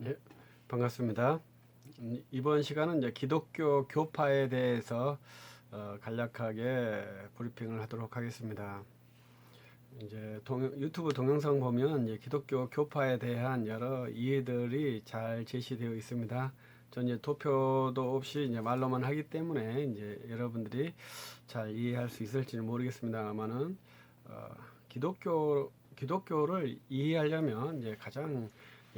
예, 반갑습니다. 이번 시간은 이제 기독교 교파에 대해서 간략하게 브리핑을 하도록 하겠습니다. 이제 유튜브 동영상 보면 이제 기독교 교파에 대한 여러 이해들이 잘 제시되어 있습니다. 전 이제 도표도 없이 이제 말로만 하기 때문에 이제 여러분들이 잘 이해할 수 있을지는 모르겠습니다만은 어, 기독교를 이해하려면 이제 가장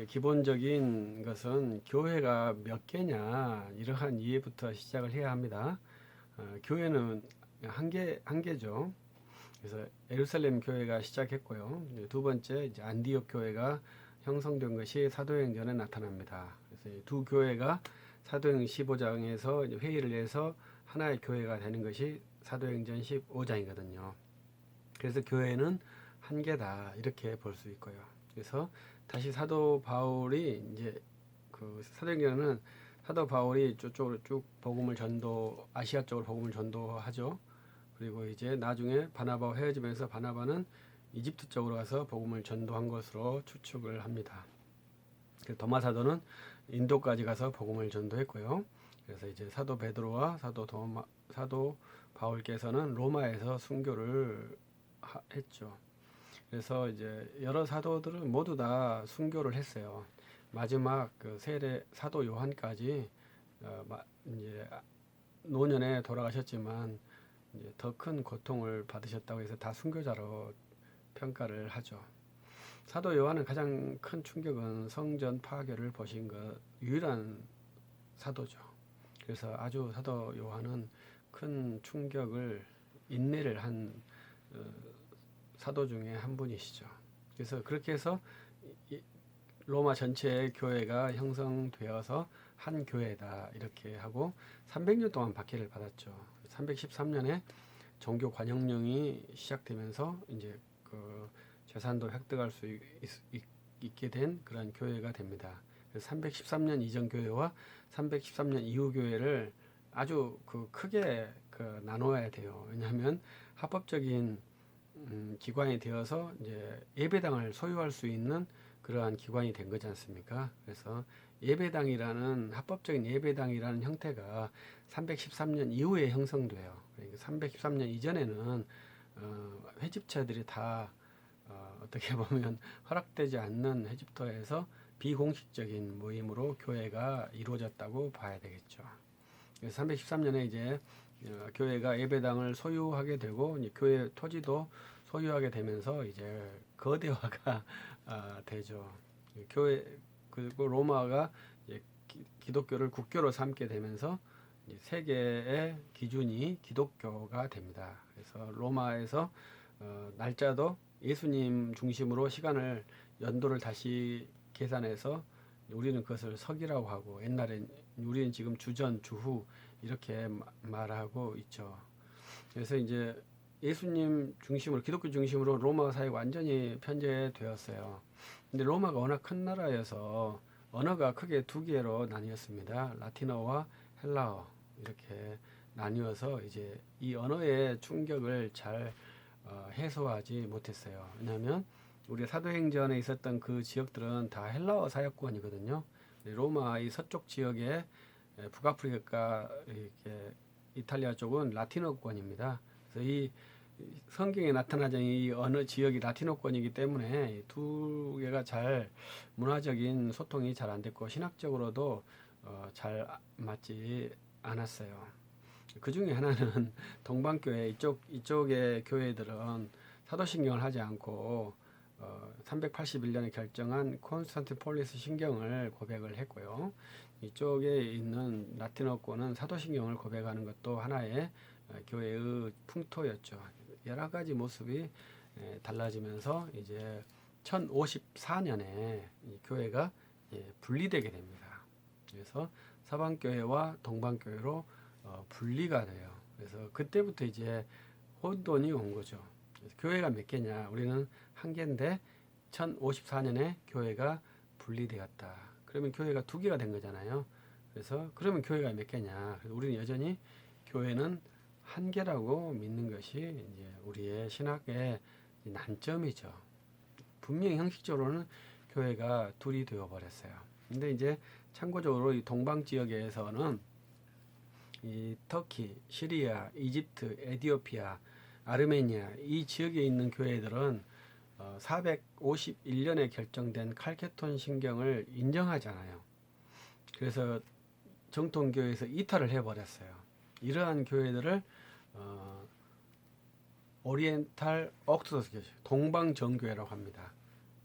기본적인 것은 교회가 몇 개냐 이러한 이해부터 시작을 해야 합니다. 교회는 한 개죠. 그래서 예루살렘 교회가 시작했고요. 두 번째 이제 안디옥 교회가 형성된 것이 사도행전에 나타납니다. 그래서 두 교회가 사도행 15장에서 회의를 해서 하나의 교회가 되는 것이 사도행전 15장이거든요. 그래서 교회는 한 개다 이렇게 볼 수 있고요. 그래서 다시 사도 바울이 이제 그 사도행전은 사도 바울이 저쪽으로 쭉 아시아 쪽으로 복음을 전도하죠. 그리고 이제 나중에 바나바와 헤어지면서 바나바는 이집트 쪽으로 가서 복음을 전도한 것으로 추측을 합니다. 도마 사도는 인도까지 가서 복음을 전도했고요. 그래서 이제 사도 베드로와 사도 바울께서는 로마에서 순교를 했죠. 그래서 이제 여러 사도들은 모두 다 순교를 했어요. 마지막 그 세례 사도 요한까지 이제 노년에 돌아가셨지만 더 큰 고통을 받으셨다고 해서 다 순교자로 평가를 하죠. 사도 요한은 가장 큰 충격은 성전 파괴를 보신 것 유일한 사도죠. 그래서 아주 사도 요한은 큰 충격을 인내를 한 어, 사도 중에 한 분이시죠. 그래서 그렇게 해서 로마 전체의 교회가 형성되어서 한 교회다 이렇게 하고 300년 동안 박해를 받았죠. 313년에 종교 관용령이 시작되면서 이제 그 재산도 획득할 수 있게 된 그런 교회가 됩니다. 313년 이전 교회와 313년 이후 교회를 아주 크게 나눠야 돼요. 왜냐하면 합법적인 기관이 되어서 이제 예배당을 소유할 수 있는 그러한 기관이 된 거지 않습니까? 그래서 합법적인 예배당이라는 형태가 313년 이후에 형성돼요. 그러니까 313년 이전에는 회집처들이 다 어떻게 보면 허락되지 않는 에집트에서 비공식적인 모임으로 교회가 이루어졌다고 봐야 되겠죠. 그래서 313년에 이제 교회가 예배당을 소유하게 되고 이제 교회 토지도 소유하게 되면서 이제 거대화가 되죠. 교회 그리고 로마가 이제 기독교를 국교로 삼게 되면서 이제 세계의 기준이 기독교가 됩니다. 그래서 로마에서 날짜도 예수님 중심으로 시간을 연도를 다시 계산해서 우리는 그것을 서기라고 하고 옛날엔 우리는 지금 주전 주후 이렇게 말하고 있죠. 그래서 이제 예수님 중심으로 기독교 중심으로 로마 사회가 완전히 편제되었어요. 근데 로마가 워낙 큰 나라여서 언어가 크게 두 개로 나뉘었습니다. 라틴어와 헬라어 이렇게 나뉘어서 이제 이 언어의 충격을 잘 해소하지 못했어요. 왜냐하면 우리 사도행전에 있었던 그 지역들은 다 헬라어 사역권이거든요. 로마 이 서쪽 지역에 북아프리카 이렇게 이탈리아 쪽은 라틴어권입니다. 그래서 이 성경에 나타나지 이 어느 지역이 라틴어권이기 때문에 두 개가 잘 문화적인 소통이 잘 안 됐고 신학적으로도 잘 맞지 않았어요. 그 중에 하나는 동방교회 이쪽의 교회들은 사도신경을 하지 않고 381년에 결정한 콘스탄티폴리스 신경을 고백을 했고요. 이쪽에 있는 라틴어권은 사도신경을 고백하는 것도 하나의 교회의 풍토였죠. 여러 가지 모습이 달라지면서 이제 1054년에 교회가 분리되게 됩니다. 그래서 서방교회와 동방교회로 분리가 돼요. 그래서 그때부터 이제 혼돈이 온 거죠. 그래서 교회가 몇 개냐? 우리는 한 개인데 1054년에 교회가 분리되었다. 그러면 교회가 두 개가 된 거잖아요. 그래서 그러면 교회가 몇 개냐? 그래서 우리는 여전히 교회는 한 개라고 믿는 것이 이제 우리의 신학의 난점이죠. 분명히 형식적으로는 교회가 둘이 되어 버렸어요. 근데 이제 참고적으로 이 동방 지역에서는 이 터키, 시리아, 이집트, 에티오피아, 아르메니아 이 지역에 있는 교회들은 451년에 결정된 칼케톤 신경을 인정하지 않아요. 그래서 정통교회에서 이탈을 해버렸어요. 이러한 교회들을 오리엔탈 옥토도스 교회, 동방 정교회라고 합니다.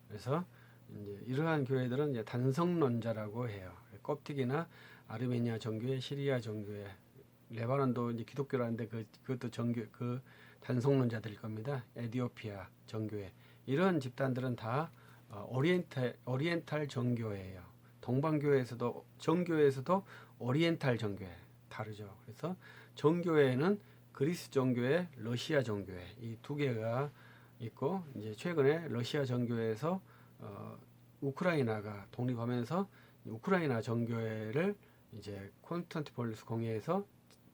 그래서 이제 이러한 교회들은 이제 단성론자라고 해요. kop틱이나 아르메니아 정교회, 시리아 정교회, 레바논도 이제 기독교라는데 그것도 정교 그 단성론자들일 겁니다. 에티오피아 정교회 이런 집단들은 다 오리엔탈 정교회예요. 동방교회에서도 정교회에서도 오리엔탈 정교회 다르죠. 그래서 정교회는 그리스 정교회, 러시아 정교회 이 두 개가 있고 이제 최근에 러시아 정교회에서 우크라이나가 독립하면서 우크라이나 정교회를 이제 콘스탄티폴리스 공회에서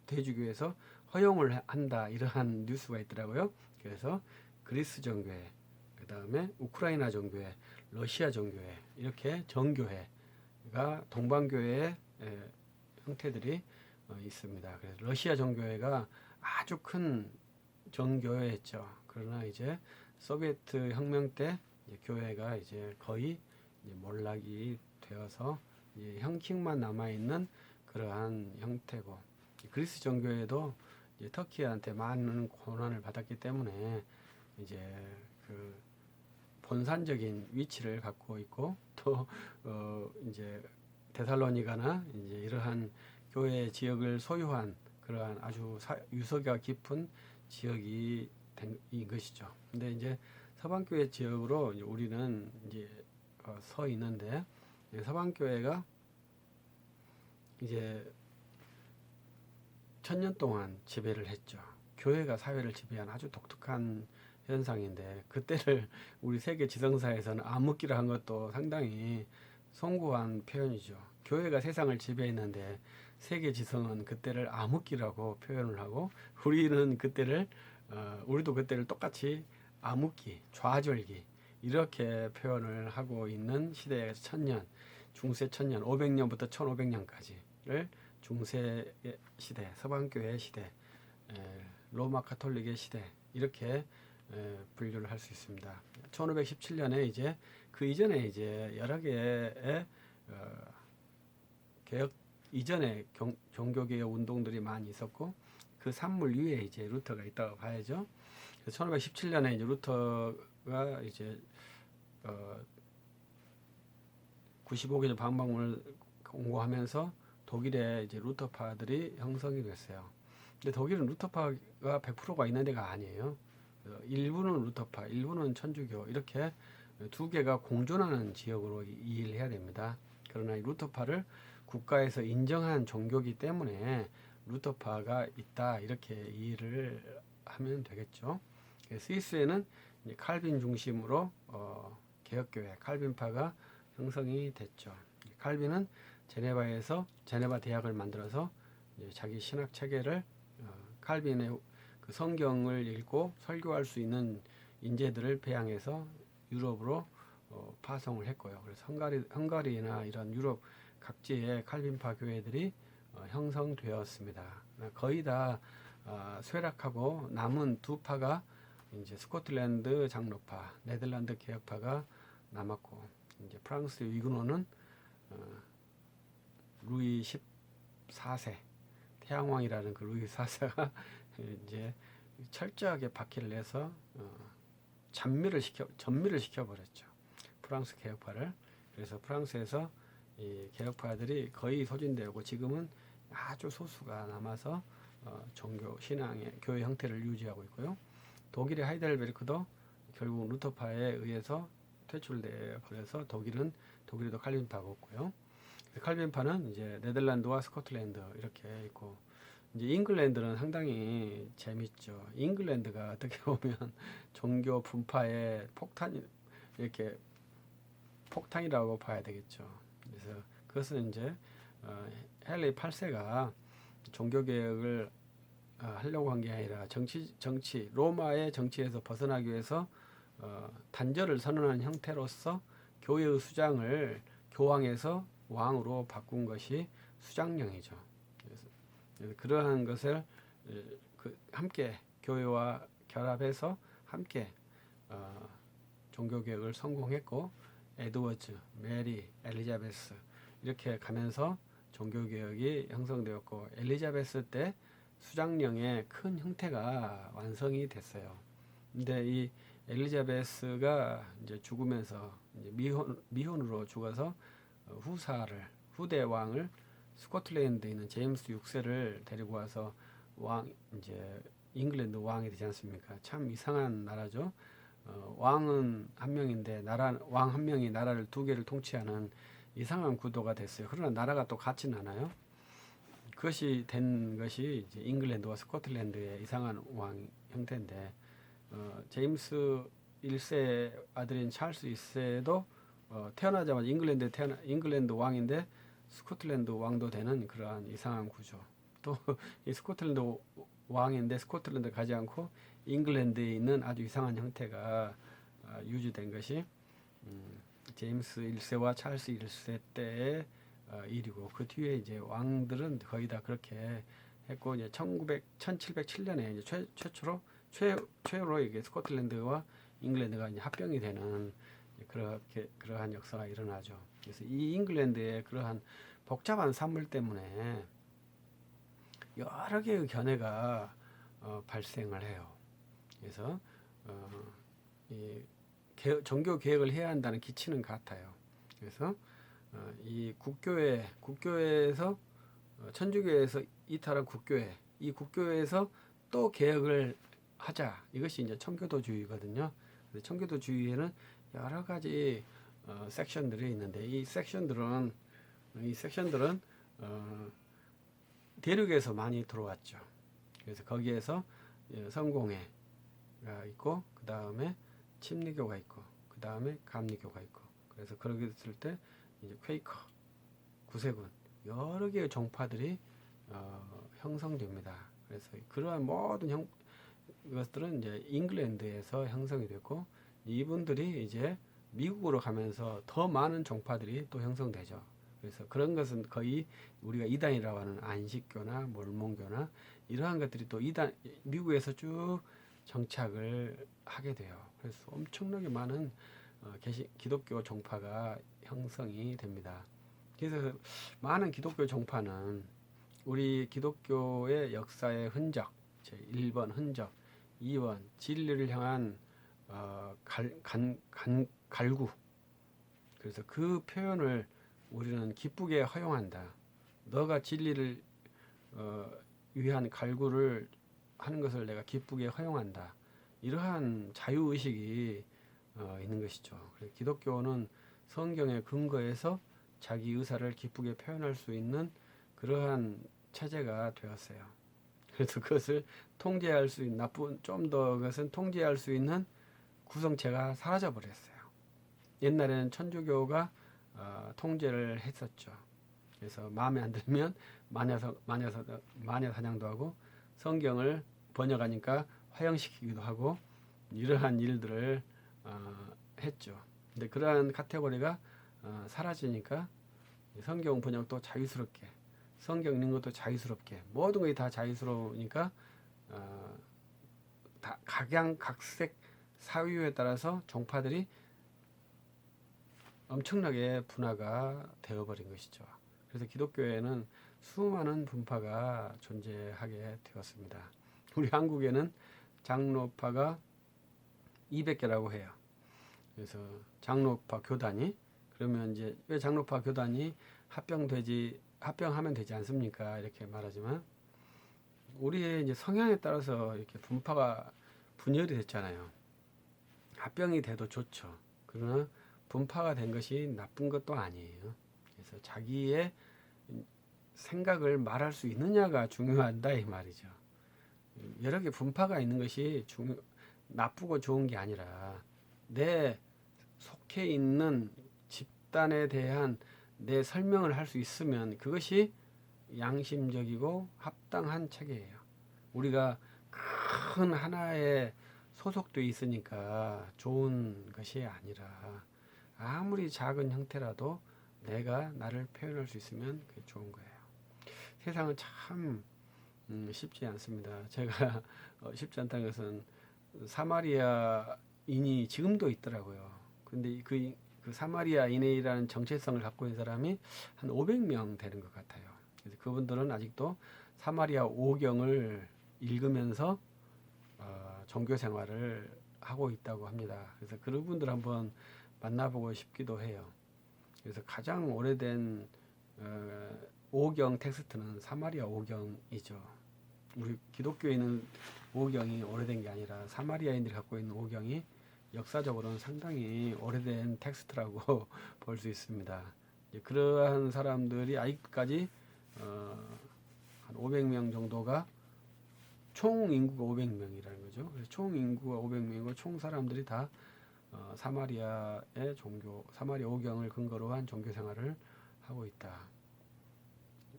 대주교에서 허용을 한다 이러한 뉴스가 있더라고요. 그래서 그리스 정교회, 그 다음에 우크라이나 정교회, 러시아 정교회 이렇게 정교회가 동방교회의 형태들이 있습니다. 그래서 러시아 정교회가 아주 큰 정교회였죠. 그러나 이제 소비에트 혁명 때 이제 교회가 이제 거의 이제 몰락이 되어서 이제 형식만 남아 있는 그러한 형태고 그리스 정교회도 이제 터키한테 많은 고난을 받았기 때문에 이제 그 본산적인 위치를 갖고 있고 또 이제 데살로니가나 이제 이러한 교회 지역을 소유한 그러한 아주 유서가 깊은 지역이 된 것이죠. 근데 이제 서방교회 지역으로 이제 우리는 이제 서 있는데 서방교회가 이제 1000년 동안 지배를 했죠. 교회가 사회를 지배한 아주 독특한 현상인데 그때를 우리 세계 지성사에서는 암흑기라 한 것도 상당히 송구한 표현이죠. 교회가 세상을 지배했는데 세계 지성은 그때를 암흑기라고 표현을 하고 우리는 그때를 우리도 그때를 똑같이 암흑기, 좌절기 이렇게 표현을 하고 있는 시대에서 1000년, 중세 1000년, 500년부터 1500년까지를 중세 시대, 서방교회 시대, 로마 가톨릭의 시대 이렇게 분류를 할 수 있습니다. 1517년에 이제 그 이전에 이제 여러 개의 개혁 이전에 종교개혁 운동들이 많이 있었고 그 산물 위에 이제 루터가 있다고 봐야죠. 1517년에 이제 루터가 이제 95개조 방방문을 공고하면서 독일에 이제 루터파들이 형성이 됐어요. 근데 독일은 루터파가 100%가 있는 데가 아니에요. 일부는 루터파, 일부는 천주교 이렇게 두 개가 공존하는 지역으로 이해를 해야 됩니다. 그러나 이 루터파를 국가에서 인정한 종교기 때문에 루터파가 있다 이렇게 이해를 하면 되겠죠. 스위스에는 칼빈 중심으로 개혁교회 칼빈파가 형성이 됐죠. 칼빈은 제네바에서 제네바 대학을 만들어서 자기 신학 체계를 칼빈의 그 성경을 읽고 설교할 수 있는 인재들을 배양해서 유럽으로 파송을 했고요. 그래서 헝가리나 이런 유럽 각지의 칼빈파 교회들이 형성되었습니다. 거의 다 쇠락하고 남은 두 파가 이제 스코틀랜드 장로파, 네덜란드 개혁파가 남았고 이제 프랑스 위그노는 루이 14세 태양왕이라는 그 루이 14세가 이제 철저하게 바퀴를 내서 전미를 시켜버렸죠. 프랑스 개혁파를. 그래서 프랑스에서 이 개혁파들이 거의 소진되고 지금은 아주 소수가 남아서 종교 신앙의 교회 형태를 유지하고 있고요. 독일의 하이델베르크도 결국 루터파에 의해서 퇴출돼 버려서 독일에도 칼빈파가 없고요. 칼빈파는 이제 네덜란드와 스코틀랜드 이렇게 있고 이제 잉글랜드는 상당히 재밌죠. 잉글랜드가 어떻게 보면 종교 분파의 폭탄이라고 봐야 되겠죠. 그래서 그것은 이제 헨리 8세가 종교 개혁을 하려고 한 게 아니라 로마의 정치에서 벗어나기 위해서 단절을 선언한 형태로서 교회의 수장을 교황에서 왕으로 바꾼 것이 수장령이죠. 그래서 그러한 것을 함께 교회와 결합해서 함께 종교개혁을 성공했고, 에드워즈, 메리, 엘리자베스 이렇게 가면서 종교개혁이 형성되었고, 엘리자베스 때 수장령의 큰 형태가 완성이 됐어요. 근데 이 엘리자베스가 이제 죽으면서 이제 미혼으로 죽어서 후대 왕을 스코틀랜드에 있는 제임스 6세를 데리고 와서 이제 잉글랜드 왕이 되지 않습니까? 참 이상한 나라죠. 왕은 한 명인데 왕 한 명이 나라를 두 개를 통치하는 이상한 구도가 됐어요. 그러나 나라가 또 같진 않아요. 그것이 된 것이 이제 잉글랜드와 스코틀랜드의 이상한 왕 형태인데, 제임스 1세 아들인 찰스 1세도 태어나자마자 잉글랜드 왕인데 스코틀랜드 왕도 되는 그러한 이상한 구조. 또 이 스코틀랜드 왕인데 스코틀랜드 가지 않고 잉글랜드에 있는 아주 이상한 형태가 유지된 것이 제임스 1세와 찰스 1세 때의 일이고, 그 뒤에 이제 왕들은 거의 다 그렇게 했고, 이제 1707년에 이제 최초로 이게 스코틀랜드와 잉글랜드가 이제 합병이 되는 그러한 역사가 일어나죠. 그래서 이 잉글랜드의 그러한 복잡한 산물 때문에 여러 개의 견해가 발생을 해요. 그래서 이 종교 개혁을 해야 한다는 기치는 같아요. 그래서 이 국교회에서 천주교에서 이탈한 국교회, 이 국교회에서 또 개혁을 하자. 이것이 이제 청교도주의거든요. 청교도주의에는 여러 가지 섹션들이 있는데, 이 섹션들은 대륙에서 많이 들어왔죠. 그래서 거기에서 성공회가 있고, 그 다음에 침례교가 있고, 그 다음에 감리교가 있고, 그래서 그렇게 됐을 때 이제 퀘이커, 구세군 여러 개의 종파들이 형성됩니다. 그래서 그러한 모든 것들은 이제 잉글랜드에서 형성이 됐고, 이분들이 이제 미국으로 가면서 더 많은 종파들이 또 형성되죠. 그래서 그런 것은 거의 우리가 이단이라고 하는 안식교나 몰몬교나 이러한 것들이 또 미국에서 쭉 정착을 하게 돼요. 그래서 엄청나게 많은 기독교 종파가 형성이 됩니다. 그래서 많은 기독교 종파는 우리 기독교의 역사의 흔적, 제1번 흔적, 2번 진리를 향한 갈구. 그래서 그 표현을 우리는 기쁘게 허용한다. 너가 진리를 위한 갈구를 하는 것을 내가 기쁘게 허용한다. 이러한 자유의식이 있는 것이죠. 그래서 기독교는 성경의 근거에서 자기 의사를 기쁘게 표현할 수 있는 그러한 체제가 되었어요. 그래서 그것을 통제할 수 있는 좀 더 그것은 통제할 수 있는 구성체가 사라져 버렸어요. 옛날에는 천주교가 통제를 했었죠. 그래서 마음에 안 들면 마녀 사냥도 하고, 성경을 번역하니까 화형시키기도 하고, 이러한 일들을 했죠. 근데 그러한 카테고리가 사라지니까 성경 번역도 자유스럽게, 성경 읽는 것도 자유스럽게, 모든 것이 다 자유스러우니까 다 각양각색 사유에 따라서 종파들이 엄청나게 분화가 되어버린 것이죠. 그래서 기독교에는 수많은 분파가 존재하게 되었습니다. 우리 한국에는 장로파가 200개라고 해요. 그래서 장로파 교단이, 그러면 이제 왜 장로파 교단이 합병하면 되지 않습니까? 이렇게 말하지만, 우리의 이제 성향에 따라서 이렇게 분열이 됐잖아요. 합병이 돼도 좋죠. 그러나 분파가 된 것이 나쁜 것도 아니에요. 그래서 자기의 생각을 말할 수 있느냐가 중요하다 이 말이죠. 여러 개 분파가 있는 것이 나쁘고 좋은 게 아니라, 내 속해 있는 집단에 대한 내 설명을 할 수 있으면 그것이 양심적이고 합당한 체계예요. 우리가 큰 하나에 소속돼 있으니까 좋은 것이 아니라, 아무리 작은 형태라도 내가 나를 표현할 수 있으면 그게 좋은 거예요. 세상은 참 쉽지 않습니다. 제가 쉽지 않다는 것은 사마리아인이 지금도 있더라고요. 근데 그 사마리아인이라는 정체성을 갖고 있는 사람이 한 500명 되는 것 같아요. 그래서 그분들은 아직도 사마리아 오경을 읽으면서 종교 생활을 하고 있다고 합니다. 그래서 그분들 한번 만나보고 싶기도 해요. 그래서 가장 오래된 오경 텍스트는 사마리아 오경이죠. 우리 기독교에 있는 오경이 오래된 게 아니라 사마리아인들이 갖고 있는 오경이 역사적으로는 상당히 오래된 텍스트라고 볼 수 있습니다. 그러한 사람들이 아직까지 한 500명 정도가 총 인구가 500명이라는 거죠. 그래서 총 인구가 500명이고 총 사람들이 다 사마리아의 종교, 사마리아 오경을 근거로 한 종교 생활을 하고 있다.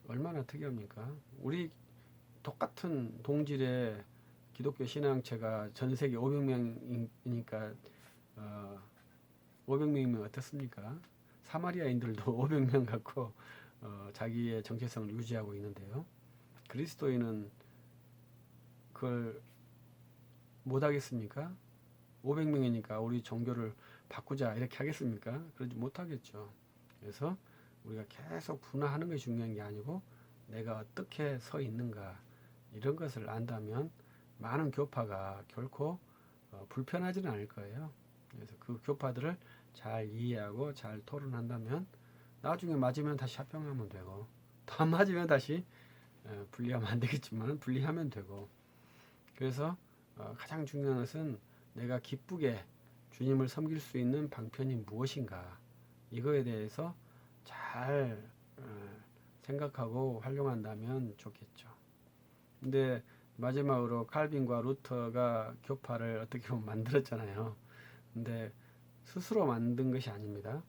얼마나 특이합니까? 우리 똑같은 동질의 기독교 신앙체가 전 세계 500명이니까 500명이면 어떻습니까? 사마리아인들도 500명 갖고 자기의 정체성을 유지하고 있는데요. 그리스도인은 그걸 못하겠습니까? 500명이니까 우리 종교를 바꾸자 이렇게 하겠습니까? 그러지 못하겠죠. 그래서 우리가 계속 분화하는 것이 중요한 게 아니고 내가 어떻게 서 있는가 이런 것을 안다면 많은 교파가 결코 불편하지는 않을 거예요. 그래서 그 교파들을 잘 이해하고 잘 토론한다면 나중에 맞으면 다시 합병하면 되고 더 안 맞으면 다시 분리하면 안 되겠지만 분리하면 되고 그래서 가장 중요한 것은 내가 기쁘게 주님을 섬길 수 있는 방편이 무엇인가 이거에 대해서 잘 생각하고 활용한다면 좋겠죠. 근데 마지막으로 칼빈과 루터가 교파를 어떻게 보면 만들었잖아요. 근데 스스로 만든 것이 아닙니다.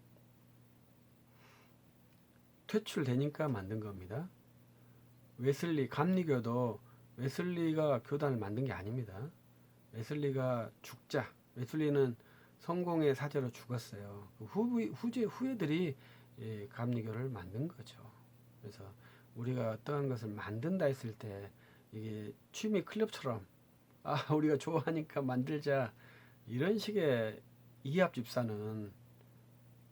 퇴출되니까 만든 겁니다. 웨슬리, 감리교도 웨슬리가 교단을 만든 게 아닙니다. 웨슬리가 죽자. 웨슬리는 성공의 사제로 죽었어요. 후예들이 감리교를 만든 거죠. 그래서 우리가 어떠한 것을 만든다 했을 때 이게 취미 클럽처럼 우리가 좋아하니까 만들자 이런 식의 이합 집사는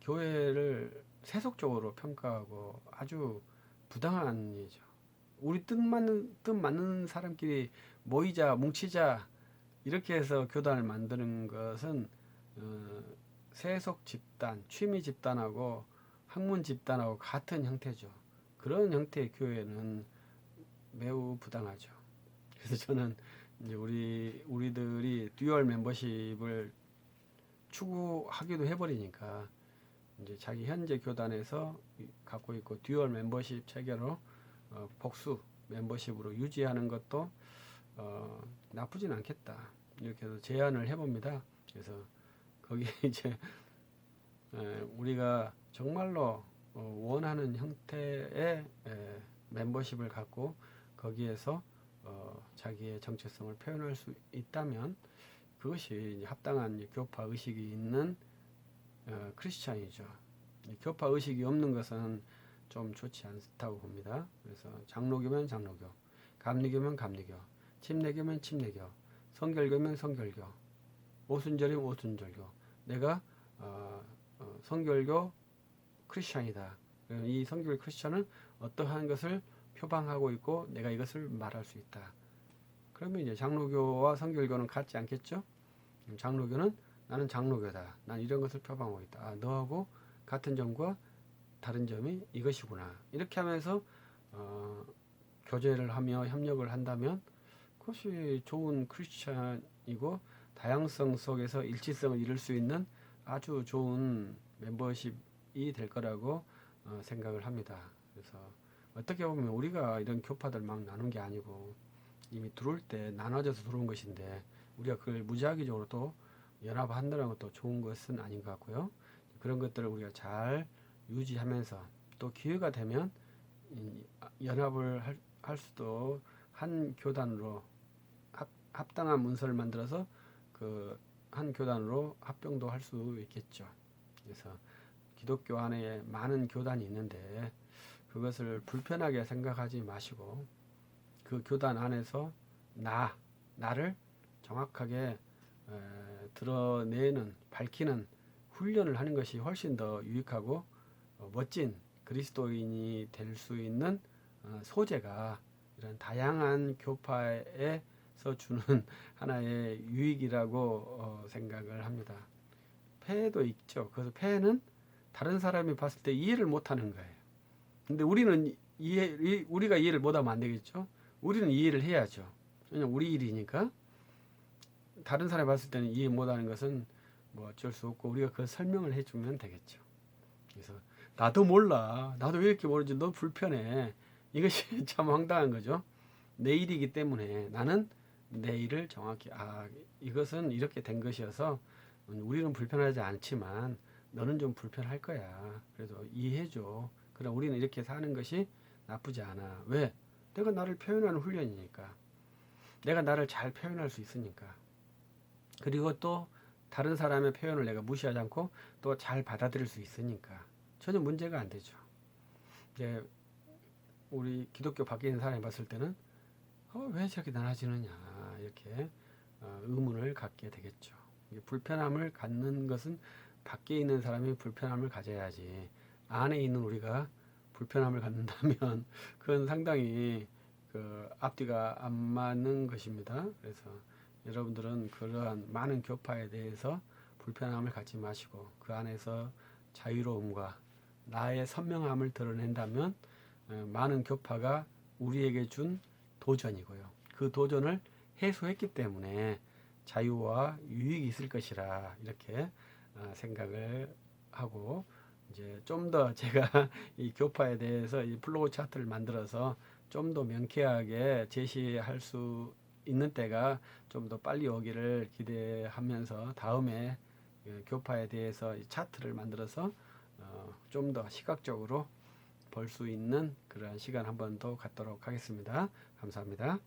교회를 세속적으로 평가하고 아주 부당한 일이죠. 우리 뜻 맞는 사람끼리 모이자 뭉치자 이렇게 해서 교단을 만드는 것은 세속 집단, 취미 집단하고 학문 집단하고 같은 형태죠. 그런 형태의 교회는 매우 부당하죠. 그래서 저는 이제 우리들이 듀얼 멤버십을 추구하기도 해버리니까 이제 자기 현재 교단에서 갖고 있고 듀얼 멤버십 체계로 복수 멤버십으로 유지하는 것도 나쁘진 않겠다 이렇게 해서 제안을 해봅니다. 그래서 거기 이제 우리가 정말로 원하는 형태의 멤버십을 갖고 거기에서 자기의 정체성을 표현할 수 있다면 그것이 이제 합당한 교파 의식이 있는 크리스찬이죠. 교파 의식이 없는 것은 좀 좋지 않다고 봅니다. 그래서 장로교면 장로교, 감리교면 감리교, 침례교면 침례교, 성결교면 성결교, 오순절이면 오순절교. 내가 성결교 크리스찬이다. 이 성결 크리스찬은 어떠한 것을 표방하고 있고 내가 이것을 말할 수 있다. 그러면 이제 장로교와 성결교는 같지 않겠죠? 장로교는 나는 장로교다. 난 이런 것을 표방하고 있다. 너하고 같은 점과 다른 점이 이것이구나. 이렇게 하면서 교제를 하며 협력을 한다면 그것이 좋은 크리스찬이고 다양성 속에서 일치성을 이룰 수 있는 아주 좋은 멤버십이 될 거라고 생각을 합니다. 그래서 어떻게 보면 우리가 이런 교파들 막 나눈 게 아니고 이미 들어올 때 나눠져서 들어온 것인데 우리가 그걸 무작위적으로 또 연합한다는 것도 좋은 것은 아닌 것 같고요. 그런 것들을 우리가 잘 유지하면서 또 기회가 되면 연합을 할 수도 한 교단으로 합당한 문서를 만들어서 그 한 교단으로 합병도 할 수 있겠죠. 그래서 기독교 안에 많은 교단이 있는데 그것을 불편하게 생각하지 마시고 그 교단 안에서 나를 정확하게 드러내는 밝히는 훈련을 하는 것이 훨씬 더 유익하고 멋진 그리스도인이 될 수 있는 소재가 이런 다양한 교파에서 주는 하나의 유익이라고 생각을 합니다. 폐해도 있죠. 그래서 폐해는 다른 사람이 봤을 때 이해를 못하는 거예요. 근데 우리는 우리가 이해를 못하면 안 되겠죠. 우리는 이해를 해야죠. 왜냐면 우리 일이니까. 다른 사람이 봤을 때는 이해 못하는 것은 뭐 어쩔 수 없고 우리가 그 설명을 해주면 되겠죠. 그래서 나도 몰라. 나도 왜 이렇게 모르지? 너 불편해. 이것이 참 황당한 거죠. 내 일이기 때문에 나는 내 일을 정확히 이것은 이렇게 된 것이어서 우리는 불편하지 않지만 너는 좀 불편할 거야. 그래서 이해해줘. 그럼 우리는 이렇게 사는 것이 나쁘지 않아. 왜? 내가 나를 표현하는 훈련이니까. 내가 나를 잘 표현할 수 있으니까. 그리고 또 다른 사람의 표현을 내가 무시하지 않고 또 잘 받아들일 수 있으니까 전혀 문제가 안 되죠. 이제 우리 기독교 밖에 있는 사람이 봤을 때는 왜 저렇게 나눠지느냐 이렇게 의문을 갖게 되겠죠. 불편함을 갖는 것은 밖에 있는 사람이 불편함을 가져야지 안에 있는 우리가 불편함을 갖는다면 그건 상당히 그 앞뒤가 안 맞는 것입니다. 그래서 여러분들은 그러한 많은 교파에 대해서 불편함을 갖지 마시고 그 안에서 자유로움과 나의 선명함을 드러낸다면 많은 교파가 우리에게 준 도전이고요. 그 도전을 해소했기 때문에 자유와 유익이 있을 것이라 이렇게 생각을 하고 이제 좀 더 제가 이 교파에 대해서 이 플로우 차트를 만들어서 좀 더 명쾌하게 제시할 수 있는 때가 좀 더 빨리 오기를 기대하면서 다음에 교파에 대해서 이 차트를 만들어서 좀 더 시각적으로 볼 수 있는 그런 시간 한번 더 갖도록 하겠습니다. 감사합니다.